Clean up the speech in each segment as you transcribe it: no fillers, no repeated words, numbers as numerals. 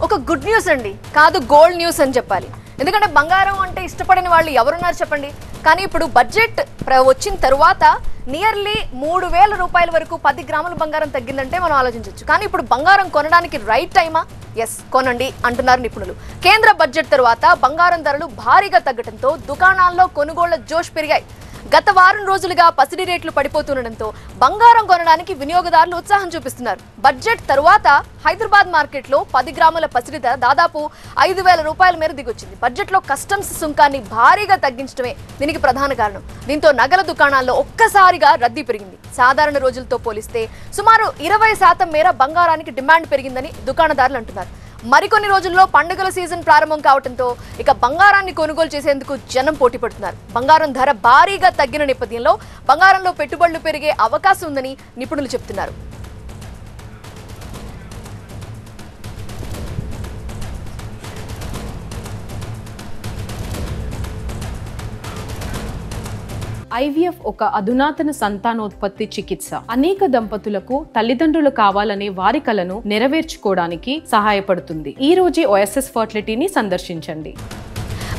ఒక good news అండి, కాదు గోల్డ్ న్యూస్ అని చెప్పాలి. ఎందుకంటే బంగారం అంటే ఇష్టపడని వాళ్ళు ఎవరున్నారు చెప్పండి. కానీ ఇప్పుడు బడ్జెట్ వచ్చిన తరువాత నియర్లీ 3,000 రూపాయల వరకు 10 గ్రాముల బంగారం తగ్గిందంటే మనం ఆలోచించవచ్చు. కానీ ఇప్పుడు బంగారం కొనడానికి రైట్ టైమా? ఎస్, కొనండి అంటున్నారు నిపుణులు. కేంద్ర బడ్జెట్ తరువాత బంగారం ధరలు భారీగా తగ్గడంతో దుకాణాల్లో కొనుగోళ్ల జోష్ పెరిగాయి. గత వారం రోజులుగా పసిడి రేట్లు పడిపోతుండటంతో బంగారం కొనడానికి వినియోగదారులు ఉత్సాహం చూపిస్తున్నారు. బడ్జెట్ తరువాత హైదరాబాద్ మార్కెట్లో 10 గ్రాముల పసిడి ధర దాదాపు 5,000 రూపాయల మేర దిగొచ్చింది. బడ్జెట్లో కస్టమ్స్ సుంకాన్ని భారీగా తగ్గించడమే దీనికి ప్రధాన కారణం. దీంతో నగల దుకాణాల్లో ఒక్కసారిగా రద్దీ పెరిగింది. సాధారణ రోజులతో పోలిస్తే సుమారు 20% మేర బంగారానికి డిమాండ్ పెరిగిందని దుకాణదారులు అంటున్నారు. మరికొన్ని రోజుల్లో పండుగల సీజన్ ప్రారంభం కావడంతో ఇక బంగారాన్ని కొనుగోలు చేసేందుకు జనం పోటీ పడుతున్నారు. బంగారం ధర భారీగా తగ్గిన నేపథ్యంలో బంగారంలో పెట్టుబడులు పెరిగే అవకాశం ఉందని నిపుణులు చెబుతున్నారు. IVF ఒక అధునాతన సంతానోత్పత్తి చికిత్స. అనేక దంపతులకు తల్లిదండ్రులు కావాలనే వారి కలను నెరవేర్చుకోవడానికి సహాయపడుతుంది. ఈ రోజే OSS ఫర్టిలిటీని సందర్శించండి.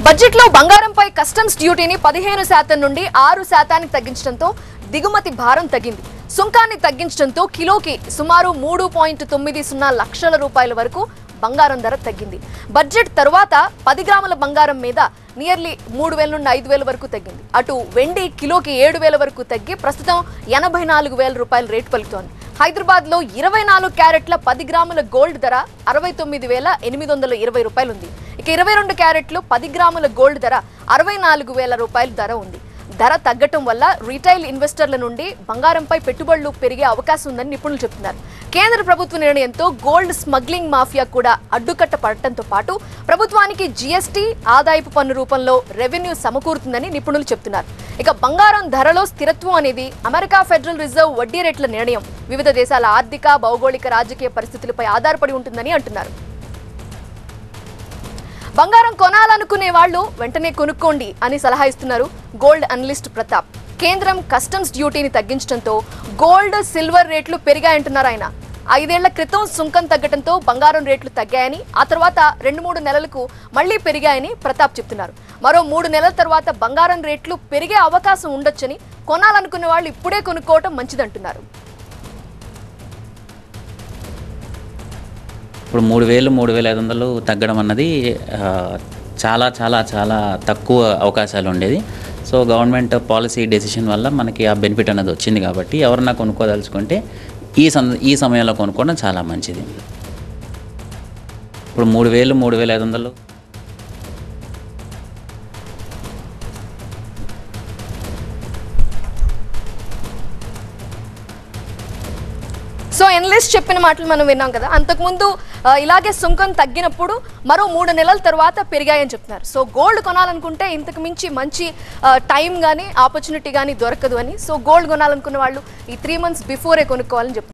బడ్జెట్ లో బంగారంపై కస్టమ్స్ డ్యూటీని 15% నుండి 6% తగ్గించడంతో దిగుమతి భారం తగ్గింది. సుంకాన్ని తగ్గించడంతో కిలోకి సుమారు 3.90 లక్షల రూపాయల వరకు బంగారం ధర తగ్గింది. బడ్జెట్ తరువాత 10 గ్రాముల బంగారం మీద నియర్లీ 3,000 నుండి 5,000 వరకు తగ్గింది. అటు వెండి కిలోకి 7,000 వరకు తగ్గి ప్రస్తుతం 84,000 రూపాయల రేటు పలుకుతోంది. హైదరాబాద్ లో 24 క్యారెట్ల 10 గ్రాముల గోల్డ్ ధర 69,820 రూపాయలు ఉంది. ఇక 22 క్యారెట్లు 10 గ్రాముల గోల్డ్ ధర 64,000 రూపాయల ధర ఉంది. ధర తగ్గటం వల్ల రీటైల్ ఇన్వెస్టర్ల నుండి బంగారంపై పెట్టుబడులు పెరిగే అవకాశం ఉందని నిపుణులు చెబుతున్నారు. కేంద్ర ప్రభుత్వ నిర్ణయంతో గోల్డ్ స్మగ్లింగ్ మాఫియా కూడా అడ్డుకట్ట పడటంతో పాటు ప్రభుత్వానికి GST ఆదాయపు పన్ను రూపంలో రెవెన్యూ సమకూరుతుందని నిపుణులు చెబుతున్నారు. ఇక బంగారం ధరలో స్థిరత్వం అనేది అమెరికా ఫెడరల్ రిజర్వ్ వడ్డీ రేట్ల నిర్ణయం, వివిధ దేశాల ఆర్థిక, భౌగోళిక, రాజకీయ పరిస్థితులపై ఆధారపడి ఉంటుందని అంటున్నారు. బంగారం కొనాలనుకునే వాళ్ళు వెంటనే కొనుక్కోండి అని సలహా ఇస్తున్నారు గోల్డ్ అనలిస్ట్ ప్రతాప్. కేంద్రం కస్టమ్స్ డ్యూటీని తగ్గించడంతో గోల్డ్, సిల్వర్ రేట్లు పెరిగాయంటున్నారు ఆయన. 5 ఏళ్ల క్రితం సుంకం తగ్గడంతో బంగారం రేట్లు తగ్గాయని, ఆ తర్వాత 2-3 నెలలకు మళ్లీ పెరిగాయని ప్రతాప్ చెప్తున్నారు. మరో 3 నెలల తర్వాత బంగారం రేట్లు పెరిగే అవకాశం ఉండొచ్చని, కొనాలనుకునే వాళ్ళు ఇప్పుడే కొనుక్కోవటం మంచిదంటున్నారు. ఇప్పుడు 3,000-3,500 తగ్గడం అన్నది చాలా చాలా చాలా తక్కువ అవకాశాలు ఉండేది. సో గవర్నమెంట్ పాలసీ డెసిషన్ వల్ల మనకి ఆ బెనిఫిట్ అనేది వచ్చింది కాబట్టి ఎవరన్నా కొనుక్కోదలుచుకుంటే ఈ సమయంలో కొనుక్కోవడం చాలా మంచిది. ఇప్పుడు 3,000-3,500. సో ఎనలిస్ట్ చెప్పిన మాటలు మనం విన్నాం కదా. అంతకుముందు ఇలాగే సుంకం తగ్గినప్పుడు మరో 3 నెలల తర్వాత పెరిగాయని చెప్తున్నారు. సో గోల్డ్ కొనాలనుకుంటే ఇంతకు మించి మంచి టైం కానీ ఆపర్చునిటీ కానీ దొరకదు అని. సో గోల్డ్ కొనాలనుకున్న వాళ్ళు ఈ 3 months బిఫోరే కొనుక్కోవాలని చెప్తున్నారు.